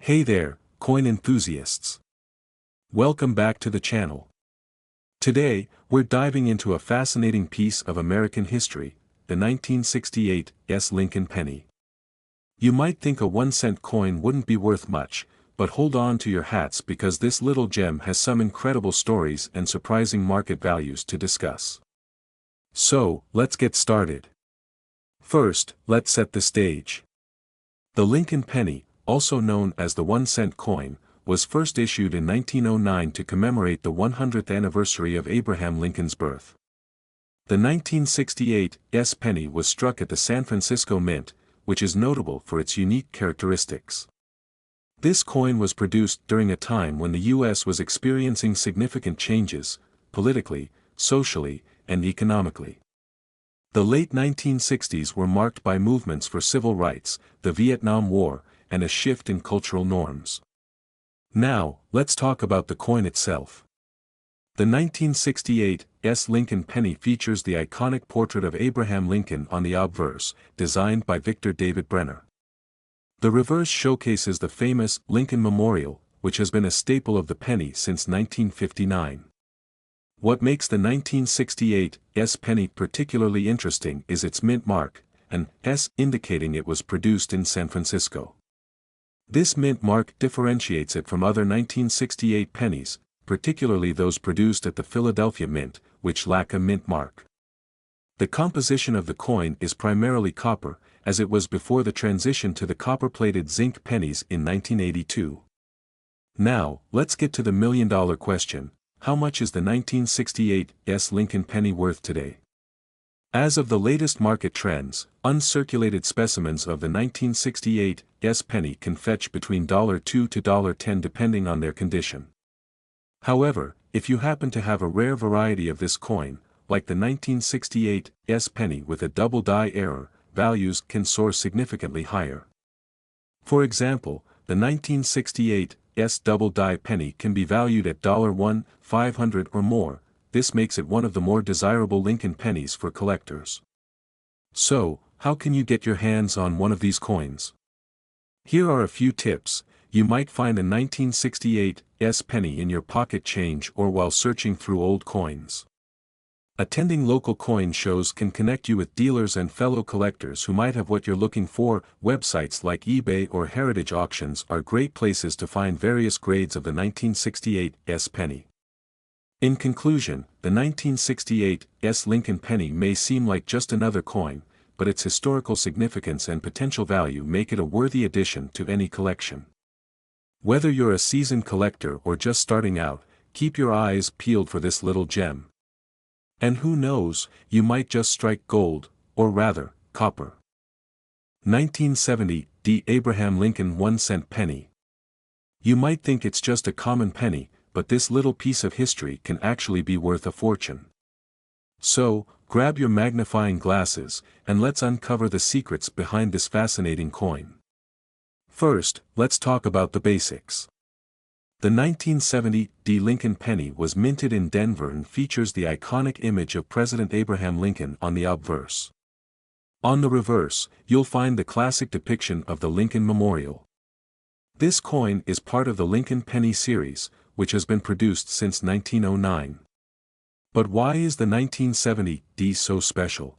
Hey there, coin enthusiasts. Welcome back to the channel. Today, we're diving into a fascinating piece of American history, the 1968 Lincoln penny. You might think a 1-cent coin wouldn't be worth much, but hold on to your hats because this little gem has some incredible stories and surprising market values to discuss. So, let's get started. First, let's set the stage. The Lincoln penny, also known as the 1-cent coin, was first issued in 1909 to commemorate the 100th anniversary of Abraham Lincoln's birth. The 1968 penny was struck at the San Francisco Mint, which is notable for its unique characteristics. This coin was produced during a time when the U.S. was experiencing significant changes, politically, socially, and economically. The late 1960s were marked by movements for civil rights, the Vietnam War, and a shift in cultural norms. Now, let's talk about the coin itself. The 1968 Lincoln penny features the iconic portrait of Abraham Lincoln on the obverse, designed by Victor David Brenner. The reverse showcases the famous Lincoln Memorial, which has been a staple of the penny since 1959. What makes the 1968 penny particularly interesting is its mint mark, an S indicating it was produced in San Francisco. This mint mark differentiates it from other 1968 pennies, particularly those produced at the Philadelphia Mint, which lack a mint mark. The composition of the coin is primarily copper, as it was before the transition to the copper-plated zinc pennies in 1982. Now, let's get to the million-dollar question: how much is the 1968 Lincoln penny worth today? As of the latest market trends, uncirculated specimens of the 1968 penny can fetch between $2 to $10 depending on their condition. However, if you happen to have a rare variety of this coin, like the 1968 penny with a double die error, values can soar significantly higher. For example, the 1968 double die penny can be valued at $1,500 or more. This makes it one of the more desirable Lincoln pennies for collectors. So, how can you get your hands on one of these coins? Here are a few tips. You might find a 1968 penny in your pocket change or while searching through old coins. Attending local coin shows can connect you with dealers and fellow collectors who might have what you're looking for. Websites like eBay or Heritage Auctions are great places to find various grades of the 1968 penny. In conclusion, the 1968 Lincoln penny may seem like just another coin, but its historical significance and potential value make it a worthy addition to any collection. Whether you're a seasoned collector or just starting out, keep your eyes peeled for this little gem. And who knows, you might just strike gold, or rather, copper. 1970 Abraham Lincoln 1-cent penny. You might think it's just a common penny, but this little piece of history can actually be worth a fortune. So, grab your magnifying glasses, and let's uncover the secrets behind this fascinating coin. First, let's talk about the basics. The 1970 Lincoln penny was minted in Denver and features the iconic image of President Abraham Lincoln on the obverse. On the reverse, you'll find the classic depiction of the Lincoln Memorial. This coin is part of the Lincoln penny series, which has been produced since 1909. But why is the 1970 so special?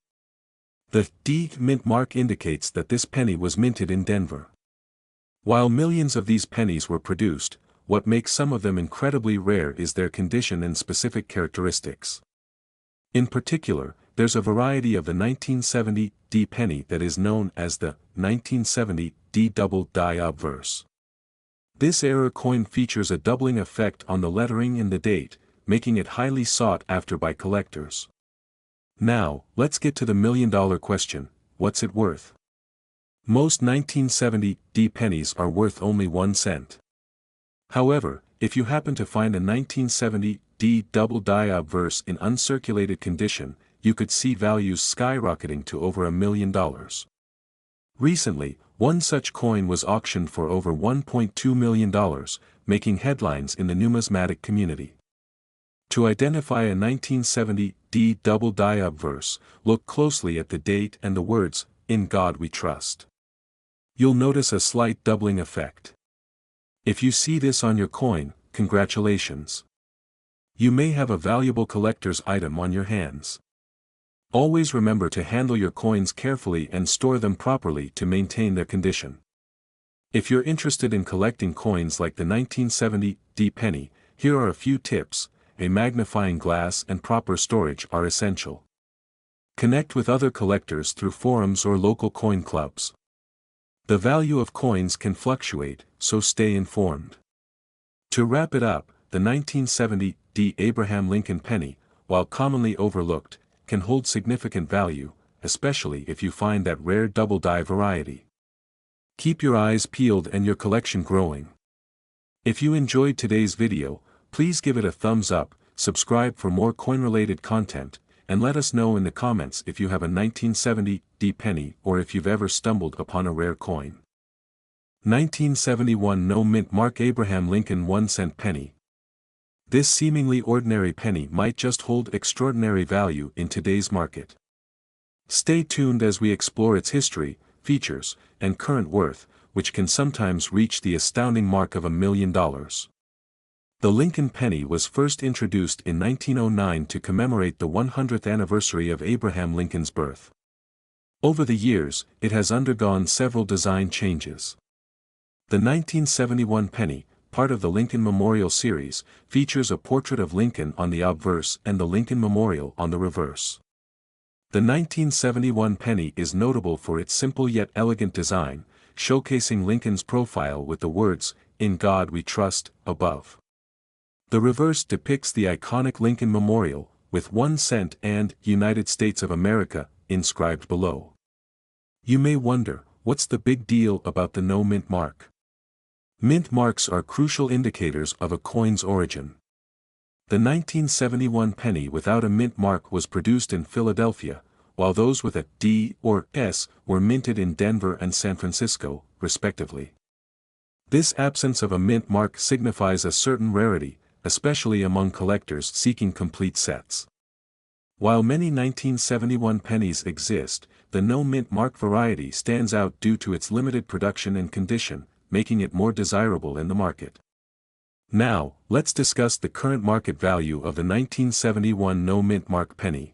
The D mint mark indicates that this penny was minted in Denver. While millions of these pennies were produced, what makes some of them incredibly rare is their condition and specific characteristics. In particular, there's a variety of the 1970 penny that is known as the 1970 double die obverse. This era coin features a doubling effect on the lettering and the date, making it highly sought after by collectors. Now, let's get to the million-dollar question: what's it worth? Most 1970 pennies are worth only 1 cent. However, if you happen to find a 1970 double die obverse in uncirculated condition, you could see values skyrocketing to over $1 million. Recently, one such coin was auctioned for over $1.2 million, making headlines in the numismatic community. To identify a 1970 double die obverse, look closely at the date and the words, "In God We Trust." You'll notice a slight doubling effect. If you see this on your coin, congratulations. You may have a valuable collector's item on your hands. Always remember to handle your coins carefully and store them properly to maintain their condition. If you're interested in collecting coins like the 1970 D penny, here are a few tips. A magnifying glass and proper storage are essential. Connect with other collectors through forums or local coin clubs. The value of coins can fluctuate, so stay informed. To wrap it up, the 1970 D Abraham Lincoln penny, while commonly overlooked, can hold significant value, especially if you find that rare double die variety. Keep your eyes peeled and your collection growing. If you enjoyed today's video, please give it a thumbs up, subscribe for more coin-related content, and let us know in the comments if you have a 1970 D penny or if you've ever stumbled upon a rare coin. 1971 No Mint Mark Abraham Lincoln 1-cent penny. This seemingly ordinary penny might just hold extraordinary value in today's market. Stay tuned as we explore its history, features, and current worth, which can sometimes reach the astounding mark of $1 million. The Lincoln penny was first introduced in 1909 to commemorate the 100th anniversary of Abraham Lincoln's birth. Over the years, it has undergone several design changes. The 1971 penny, part of the Lincoln Memorial series, features a portrait of Lincoln on the obverse and the Lincoln Memorial on the reverse. The 1971 penny is notable for its simple yet elegant design, showcasing Lincoln's profile with the words, "In God We Trust," above. The reverse depicts the iconic Lincoln Memorial, with 1 cent and United States of America inscribed below. You may wonder, what's the big deal about the no mint mark? Mint marks are crucial indicators of a coin's origin. The 1971 penny without a mint mark was produced in Philadelphia, while those with a D or S were minted in Denver and San Francisco, respectively. This absence of a mint mark signifies a certain rarity, especially among collectors seeking complete sets. While many 1971 pennies exist, the no mint mark variety stands out due to its limited production and condition, making it more desirable in the market. Now, let's discuss the current market value of the 1971 no mint mark penny.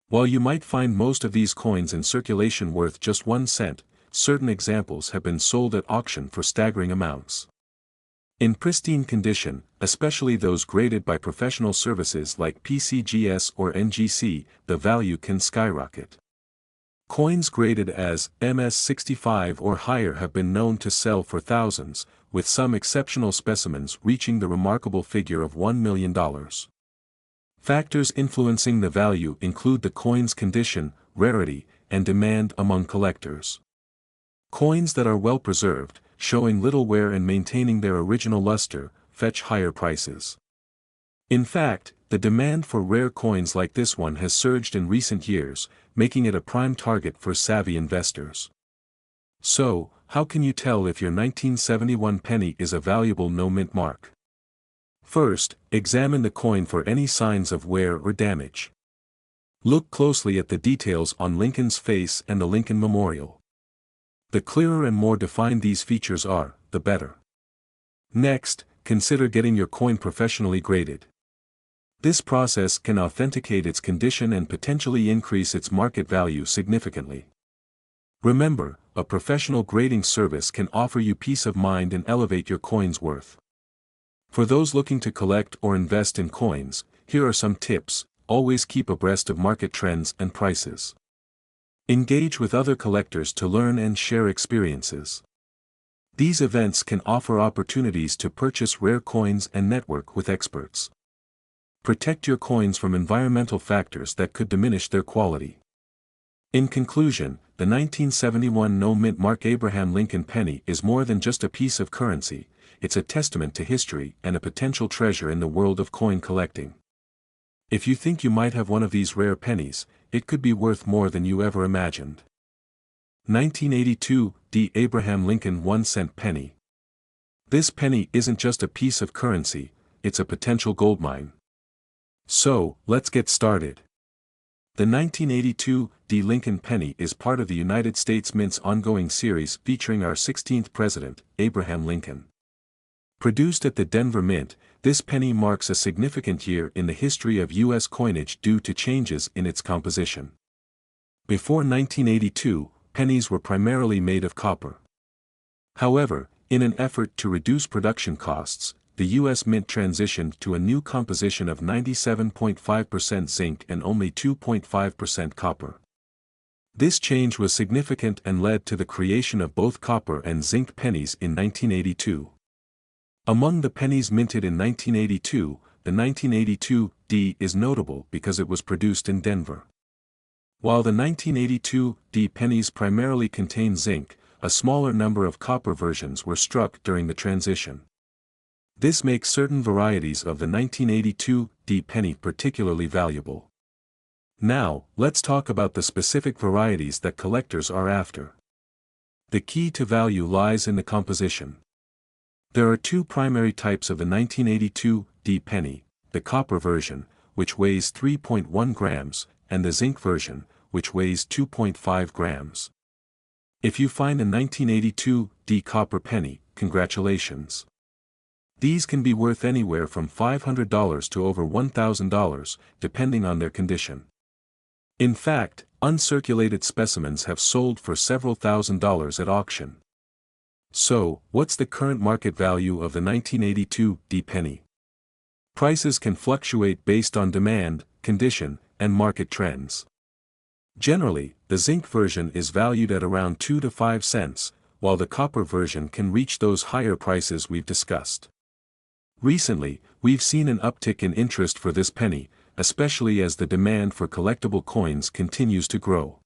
While you might find most of these coins in circulation worth just 1 cent, certain examples have been sold at auction for staggering amounts. In pristine condition, especially those graded by professional services like PCGS or NGC, the value can skyrocket. Coins graded as MS65 or higher have been known to sell for thousands, with some exceptional specimens reaching the remarkable figure of $1 million. Factors influencing the value include the coin's condition, rarity, and demand among collectors. Coins that are well preserved, showing little wear and maintaining their original luster, fetch higher prices. In fact, the demand for rare coins like this one has surged in recent years, making it a prime target for savvy investors. So, how can you tell if your 1971 penny is a valuable no mint mark? First, examine the coin for any signs of wear or damage. Look closely at the details on Lincoln's face and the Lincoln Memorial. The clearer and more defined these features are, the better. Next, consider getting your coin professionally graded. This process can authenticate its condition and potentially increase its market value significantly. Remember, a professional grading service can offer you peace of mind and elevate your coin's worth. For those looking to collect or invest in coins, here are some tips. Always keep abreast of market trends and prices. Engage with other collectors to learn and share experiences. These events can offer opportunities to purchase rare coins and network with experts. Protect your coins from environmental factors that could diminish their quality. In conclusion, the 1971 no mint mark Abraham Lincoln penny is more than just a piece of currency, it's a testament to history and a potential treasure in the world of coin collecting. If you think you might have one of these rare pennies, it could be worth more than you ever imagined. 1982 D Abraham Lincoln 1-cent penny. This penny isn't just a piece of currency, it's a potential goldmine. So, let's get started. The 1982 D Lincoln penny is part of the United States Mint's ongoing series featuring our 16th president, Abraham Lincoln. Produced at the Denver Mint, this penny marks a significant year in the history of U.S. coinage due to changes in its composition. Before 1982, pennies were primarily made of copper. However, in an effort to reduce production costs, the U.S. Mint transitioned to a new composition of 97.5% zinc and only 2.5% copper. This change was significant and led to the creation of both copper and zinc pennies in 1982. Among the pennies minted in 1982, the 1982 D is notable because it was produced in Denver. While the 1982 D pennies primarily contain zinc, a smaller number of copper versions were struck during the transition. This makes certain varieties of the 1982 D penny particularly valuable. Now, let's talk about the specific varieties that collectors are after. The key to value lies in the composition. There are two primary types of the 1982 D penny, the copper version, which weighs 3.1 grams, and the zinc version, which weighs 2.5 grams. If you find a 1982 D copper penny, congratulations. These can be worth anywhere from $500 to over $1,000, depending on their condition. In fact, uncirculated specimens have sold for several $1,000s at auction. So, what's the current market value of the 1982 D penny? Prices can fluctuate based on demand, condition, and market trends. Generally, the zinc version is valued at around 2 to 5 cents, while the copper version can reach those higher prices we've discussed. Recently, we've seen an uptick in interest for this penny, especially as the demand for collectible coins continues to grow.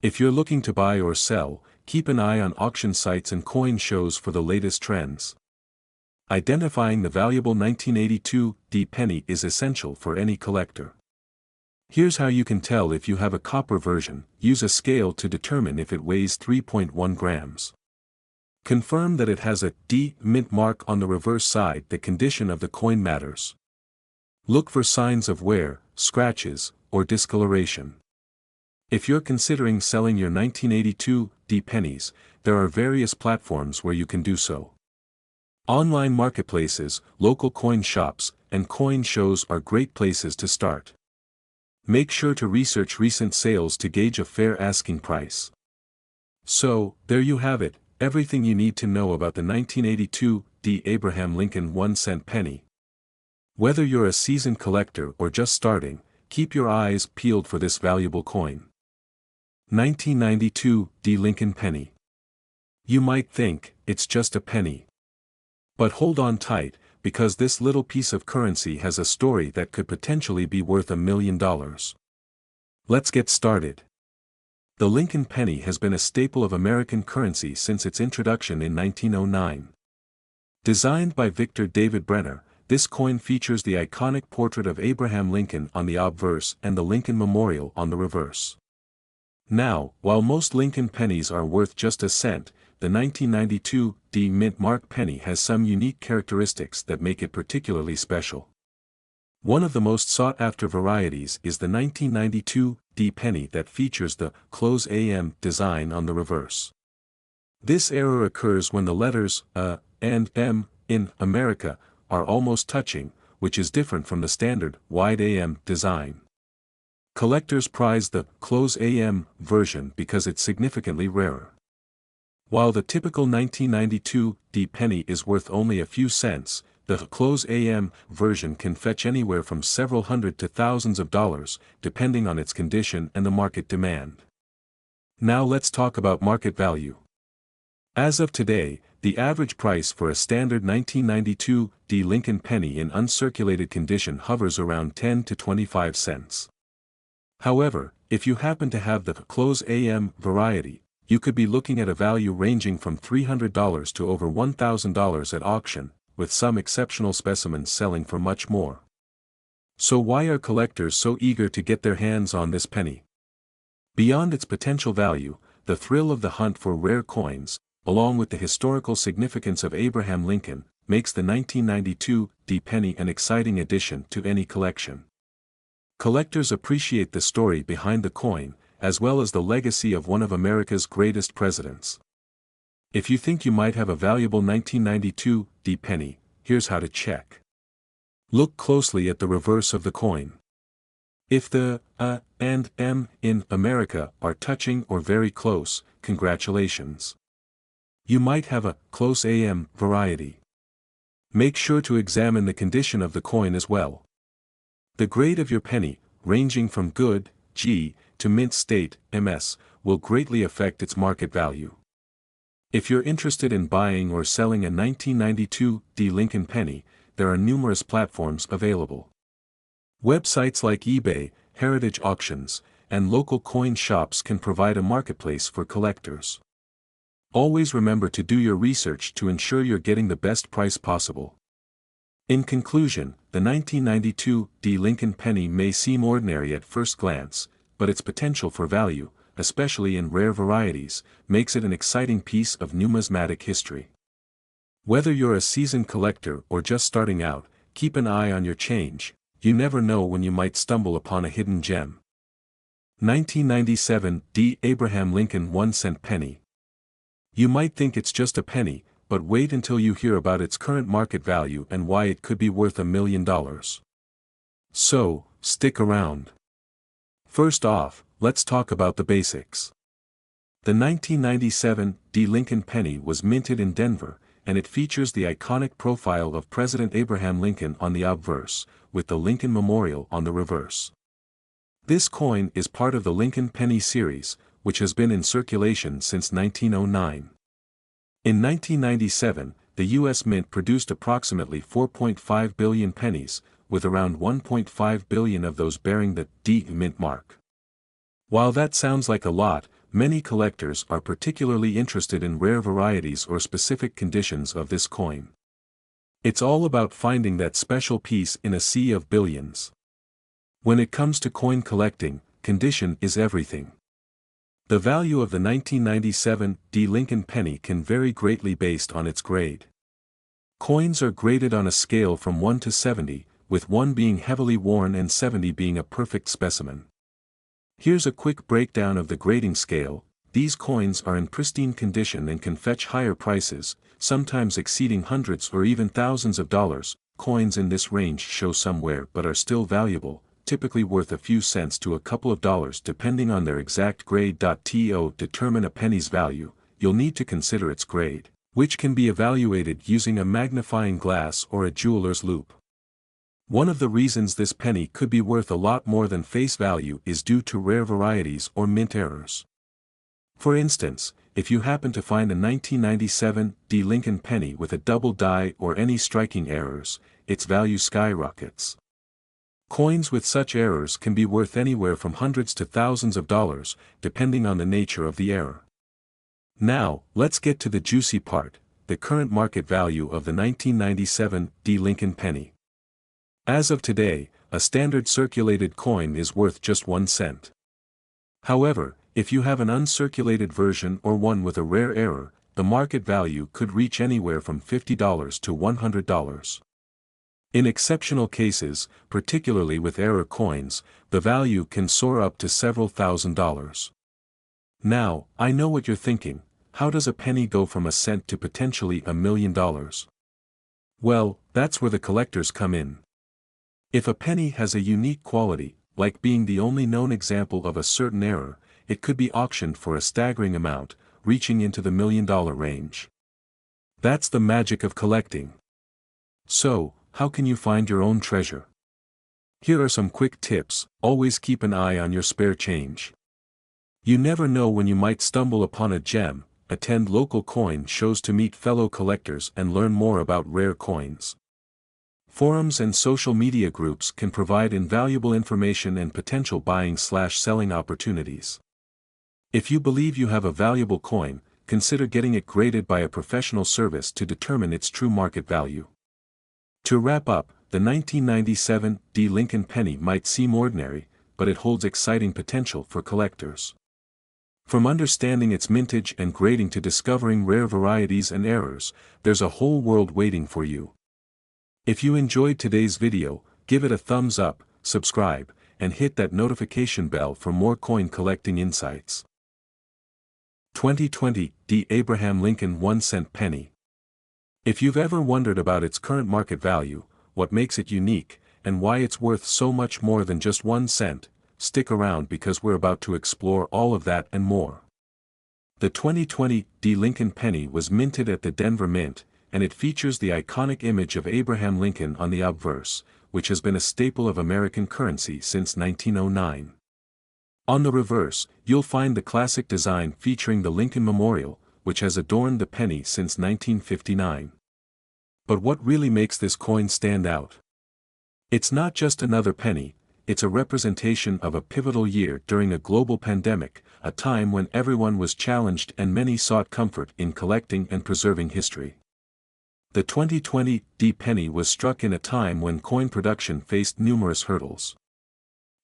If you're looking to buy or sell, keep an eye on auction sites and coin shows for the latest trends. Identifying the valuable 1982 D penny is essential for any collector. Here's how you can tell if you have a copper version. Use a scale to determine if it weighs 3.1 grams. Confirm that it has a D mint mark on the reverse side. The condition of the coin matters. Look for signs of wear, scratches, or discoloration. If you're considering selling your 1982 D pennies, there are various platforms where you can do so. Online marketplaces, local coin shops, and coin shows are great places to start. Make sure to research recent sales to gauge a fair asking price. So, there you have it, everything you need to know about the 1982 D Abraham Lincoln 1-cent penny. Whether you're a seasoned collector or just starting, keep your eyes peeled for this valuable coin. 1992 D Lincoln penny. You might think, it's just a penny. But hold on tight, because this little piece of currency has a story that could potentially be worth $1 million. Let's get started. The Lincoln penny has been a staple of American currency since its introduction in 1909. Designed by Victor David Brenner, this coin features the iconic portrait of Abraham Lincoln on the obverse and the Lincoln Memorial on the reverse. Now, while most Lincoln pennies are worth just a cent, the 1992 D mint mark penny has some unique characteristics that make it particularly special. One of the most sought-after varieties is the 1992 D penny that features the close AM design on the reverse. This error occurs when the letters A and M in America are almost touching, which is different from the standard wide AM design. Collectors prize the close AM version because it's significantly rarer. While the typical 1992 D penny is worth only a few cents, the close AM version can fetch anywhere from several hundred to thousands of dollars, depending on its condition and the market demand. Now let's talk about market value. As of today, the average price for a standard 1992 D Lincoln penny in uncirculated condition hovers around 10 to 25 cents. However, if you happen to have the close AM variety, you could be looking at a value ranging from $300 to over $1,000 at auction, with some exceptional specimens selling for much more. So why are collectors so eager to get their hands on this penny? Beyond its potential value, the thrill of the hunt for rare coins, along with the historical significance of Abraham Lincoln, makes the 1992 D penny an exciting addition to any collection. Collectors appreciate the story behind the coin, as well as the legacy of one of America's greatest presidents. If you think you might have a valuable 1992 D penny. Here's how to check. Look closely at the reverse of the coin. If the A and M in America are touching or very close, congratulations. You might have a close AM variety. Make sure to examine the condition of the coin as well. The grade of your penny, ranging from good, G, to mint state, MS, will greatly affect its market value. If you're interested in buying or selling a 1992 D Lincoln penny, there are numerous platforms available. Websites like eBay, heritage auctions, and local coin shops can provide a marketplace for collectors. Always remember to do your research to ensure you're getting the best price possible. In conclusion, the 1992 D Lincoln penny may seem ordinary at first glance, but its potential for value, especially in rare varieties, makes it an exciting piece of numismatic history. Whether you're a seasoned collector or just starting out, keep an eye on your change. You never know when you might stumble upon a hidden gem. 1997 D Abraham Lincoln 1-cent penny. You might think it's just a penny, but wait until you hear about its current market value and why it could be worth $1 million. So, stick around. First off, let's talk about the basics. The 1997 D Lincoln penny was minted in Denver, and it features the iconic profile of President Abraham Lincoln on the obverse, with the Lincoln Memorial on the reverse. This coin is part of the Lincoln penny series, which has been in circulation since 1909. In 1997, the U.S. Mint produced approximately 4.5 billion pennies, with around 1.5 billion of those bearing the D Mint mark. While that sounds like a lot, many collectors are particularly interested in rare varieties or specific conditions of this coin. It's all about finding that special piece in a sea of billions. When it comes to coin collecting, condition is everything. The value of the 1997 D Lincoln penny can vary greatly based on its grade. Coins are graded on a scale from 1 to 70, with 1 being heavily worn and 70 being a perfect specimen. Here's a quick breakdown of the grading scale. These coins are in pristine condition and can fetch higher prices, sometimes exceeding hundreds or even thousands of dollars. Coins in this range show some wear but are still valuable, typically worth a few cents to a couple of dollars depending on their exact grade. To determine a penny's value, you'll need to consider its grade, which can be evaluated using a magnifying glass or a jeweler's loupe. One of the reasons this penny could be worth a lot more than face value is due to rare varieties or mint errors. For instance, if you happen to find a 1997 D Lincoln penny with a double die or any striking errors, its value skyrockets. Coins with such errors can be worth anywhere from hundreds to thousands of dollars, depending on the nature of the error. Now, let's get to the juicy part, the current market value of the 1997 D Lincoln penny. As of today, a standard circulated coin is worth just 1 cent. However, if you have an uncirculated version or one with a rare error, the market value could reach anywhere from $50 to $100. In exceptional cases, particularly with error coins, the value can soar up to several $1,000s. Now, I know what you're thinking, how does a penny go from a cent to potentially $1 million? Well, that's where the collectors come in. If a penny has a unique quality, like being the only known example of a certain error, it could be auctioned for a staggering amount, reaching into the $1 million range. That's the magic of collecting. So, how can you find your own treasure? Here are some quick tips. Always keep an eye on your spare change. You never know when you might stumble upon a gem. Attend local coin shows to meet fellow collectors and learn more about rare coins. Forums and social media groups can provide invaluable information and potential buying/selling opportunities. If you believe you have a valuable coin, consider getting it graded by a professional service to determine its true market value. To wrap up, the 1997 D Lincoln penny might seem ordinary, but it holds exciting potential for collectors. From understanding its mintage and grading to discovering rare varieties and errors, there's a whole world waiting for you. If you enjoyed today's video, give it a thumbs up, subscribe, and hit that notification bell for more coin collecting insights. 2020 D Abraham Lincoln 1-cent penny. If you've ever wondered about its current market value, what makes it unique, and why it's worth so much more than just 1 cent, stick around because we're about to explore all of that and more. The 2020 VDB Lincoln penny was minted at the Denver Mint, and it features the iconic image of Abraham Lincoln on the obverse, which has been a staple of American currency since 1909. On the reverse, you'll find the classic design featuring the Lincoln Memorial, which has adorned the penny since 1959. But what really makes this coin stand out? It's not just another penny, it's a representation of a pivotal year during a global pandemic, a time when everyone was challenged and many sought comfort in collecting and preserving history. The 2020 VDB penny was struck in a time when coin production faced numerous hurdles.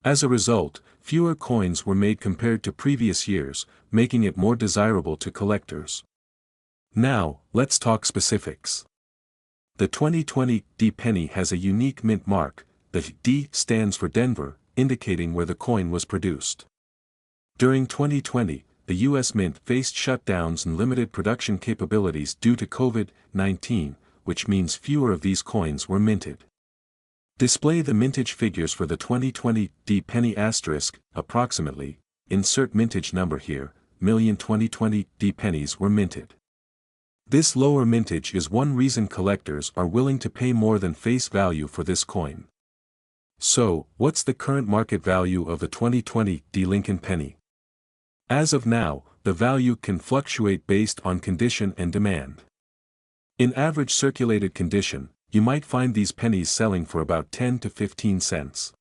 As a result, fewer coins were made compared to previous years, making it more desirable to collectors. Now, let's talk specifics. The 2020 VDB penny has a unique mint mark. The D stands for Denver, indicating where the coin was produced. During 2020, the U.S. Mint faced shutdowns and limited production capabilities due to COVID-19, which means fewer of these coins were minted. Display the mintage figures for the 2020 VDB penny asterisk, approximately, insert mintage number here, million 2020 VDB pennies were minted. This lower mintage is one reason collectors are willing to pay more than face value for this coin. So, what's the current market value of the 2020 VDB Lincoln penny? As of now, the value can fluctuate based on condition and demand. In average circulated condition, you might find these pennies selling for about 10 to 15 cents.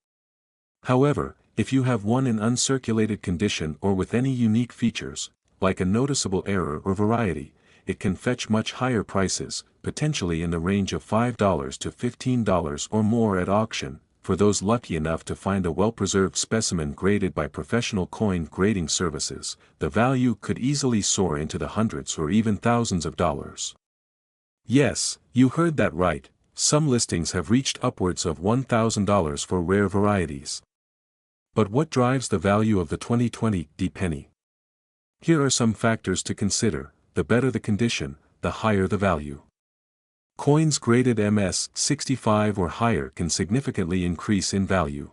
However, if you have one in uncirculated condition or with any unique features, like a noticeable error or variety, it can fetch much higher prices, potentially in the range of $5 to $15 or more at auction. For those lucky enough to find a well-preserved specimen graded by professional coin grading services, the value could easily soar into the hundreds or even thousands of dollars. Yes, you heard that right, some listings have reached upwards of $1,000 for rare varieties. But what drives the value of the 2020 VDB penny? Here are some factors to consider: the better the condition, the higher the value. Coins graded MS 65 or higher can significantly increase in value.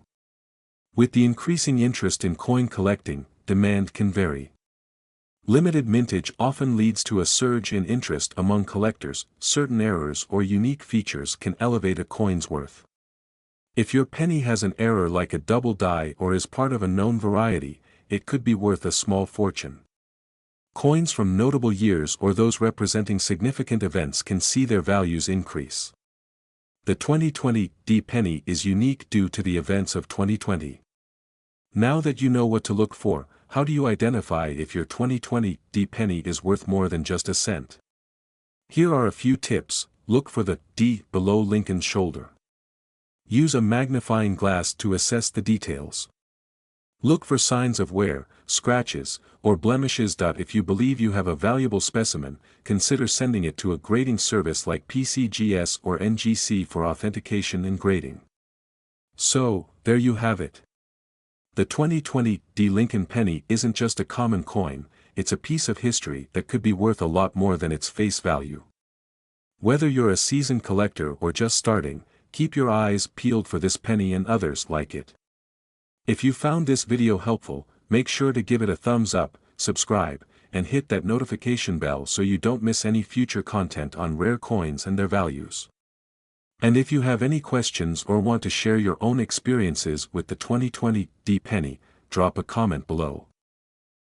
With the increasing interest in coin collecting, demand can vary. Limited mintage often leads to a surge in interest among collectors. Certain errors or unique features can elevate a coin's worth. If your penny has an error like a double die or is part of a known variety, it could be worth a small fortune. Coins from notable years or those representing significant events can see their values increase. The 2020 VDB penny is unique due to the events of 2020. Now that you know what to look for, how do you identify if your 2020 VDB penny is worth more than just a cent? Here are a few tips. Look for the D below Lincoln's shoulder. Use a magnifying glass to assess the details. Look for signs of wear, scratches, or blemishes. If you believe you have a valuable specimen, consider sending it to a grading service like PCGS or NGC for authentication and grading. So, there you have it. The 2020 VDB Lincoln penny isn't just a common coin, it's a piece of history that could be worth a lot more than its face value. Whether you're a seasoned collector or just starting, keep your eyes peeled for this penny and others like it. If you found this video helpful, make sure to give it a thumbs up, subscribe, and hit that notification bell so you don't miss any future content on rare coins and their values. And if you have any questions or want to share your own experiences with the 2020 VDB penny, drop a comment below.